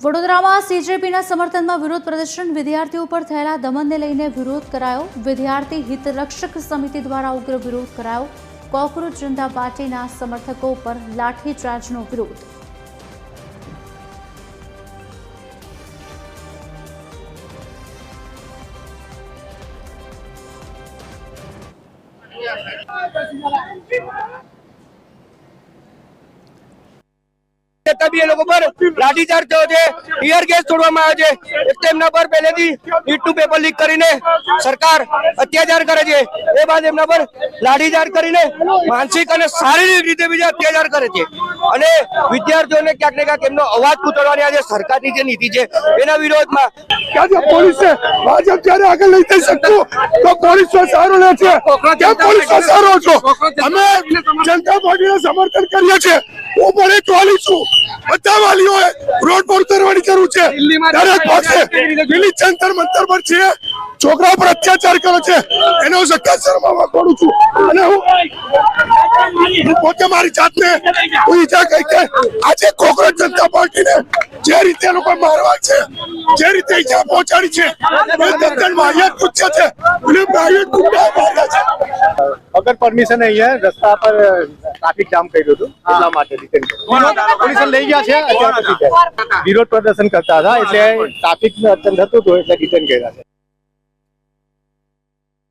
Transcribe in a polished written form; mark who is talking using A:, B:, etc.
A: વડોદરામાં સીજેપીના સમર્થનમાં વિરોધ પ્રદર્શન, વિદ્યાર્થીઓ પર થયેલા દમનને લઈને વિરોધ કરાયો। વિદ્યાર્થી હિતરક્ષક સમિતિ દ્વારા ઉગ્ર વિરોધ કરાયો। કોકરોચ જનતા પાર્ટીના સમર્થકો પર લાઠીચાર્જનો વિરોધ।
B: तभी ये लोगों पर लाठीचार्ज थयो छे, टीयर गैस छोड़वामां आव्यो छे। एक तो एमना पर पहलेथी नीटનું पेपर लीक કરીને સરકાર અત્યાચાર કરે છે, એ બાદ એમના પર લાઠીચાર્જ કરીને માનસિક અને શારીરિક રીતે બીજા અત્યાચાર કરે છે અને વિદ્યાર્થીઓને ક્યાંક ને ક્યાંક એમનો અવાજ પૂછવાની આજે સરકારની જે નીતિ છે એના વિરોધમાં
C: પોલીસ ભાજપ જ્યારે આગળ લઈ જઈ શકતું તો પોલીસ સહારો લે છે। કેમ પોલીસ સહારો છો? અમે જનતા પાર્ટીને સમર્થન કરીએ છીએ। હું પણ એક વાલી છું, બધા વાલીઓએ રોડ પર ઉતરવાની જરૂર છે। દરેક પાસે દિલ્હી જંતર મંતર પર છે, છોકરા પર અત્યાચાર કરે છે, એને હું સખત શરમમાં કરું છું અને હું પોતે મારી જાતને હું ઈજા કહી કે આજે કોકરોચ જનતા પાર્ટીને જે રીતે લોકો મારવા છે, જે રીતે ઈજા પહોંચાડી છે, એ તદ્દન વાહિયાત કૃત્ય છે અને પ્રાઇવેટ ગુંડા માર્યા છે।
D: अगर परमिशन नहीं है रस्ता पर ट्राफिक जाम कर दो એટલા માટે ડિટેન કર્યો। પોલીસ લઈ ગયા છે, અત્યારે વિરોધ પ્રદર્શન કરતા હતા એટલે ટ્રાફિક અડચણ થતું હતું એટલે ડિટેન કર્યા છે।